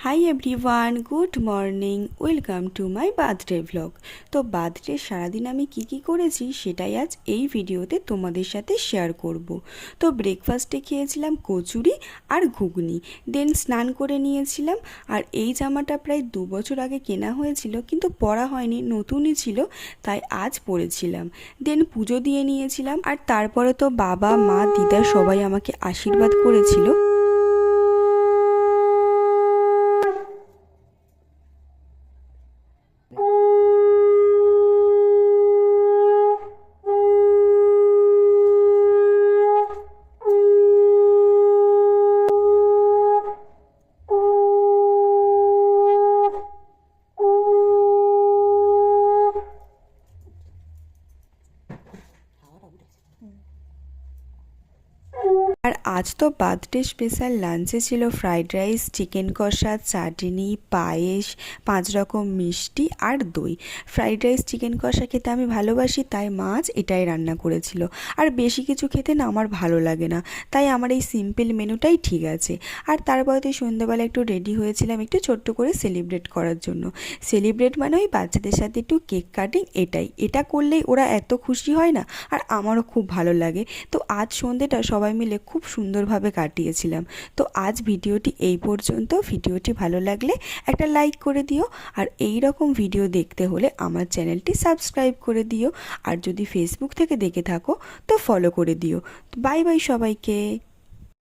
Hi everyone, good morning, welcome to my birthday vlog. তো birthday সারাদিন আমি কি করেছি সেটাই আজ এই ভিডিওতে তোমাদের সাথে শেয়ার করব। তো ব্রেকফাস্টে খেয়েছিলাম কচুরি আর ঘুগনি, দেন স্নান করে নিয়েছিলাম। আর এই জামাটা প্রায় 2 বছর আগে কেনা হয়েছিল, কিন্তু পরা হয়নি, নতুনই ছিল, তাই আজ পরেছিলাম। দেন পুজো দিয়ে নিয়েছিলাম, আর তারপরে তো বাবা, মা, দিদা সবাই আমাকে আশীর্বাদ করেছিল। আর আজ তো বার্থডে স্পেশাল লাঞ্চে ছিল ফ্রাইড রাইস, চিকেন কষা, চাটনি, পায়েস, 5 রকম মিষ্টি আর দই। ফ্রাইড রাইস, চিকেন কষা খেতে আমি ভালোবাসি, তাই মাছ এটাই রান্না করেছিল। আর বেশি কিছু খেতে না আমার ভালো লাগে না, তাই আমার এই সিম্পল মেনুটাই ঠিক আছে। আর তারপরে তো সন্ধ্যেবেলা একটু রেডি হয়েছিলাম একটু ছোট্ট করে সেলিব্রেট করার জন্য। সেলিব্রেট মানে ওই বাচ্চাদের সাথে একটু কেক কাটিং, এটা করলেই ওরা এত খুশি হয় না, আর আমারও খুব ভালো লাগে। তো আজ সন্ধ্যেটা সবাই মিলে খুব সুন্দরভাবে কাটিয়েছিলাম। তো আজ ভিডিওটি এই পর্যন্ত। ভিডিওটি ভালো লাগলে একটা লাইক করে দিও, আর এই রকম ভিডিও দেখতে হলে আমার চ্যানেলটি সাবস্ক্রাইব করে দিও। আর যদি ফেসবুক থেকে দেখে থাকো তো ফলো করে দিও। বাই বাই সবাইকে।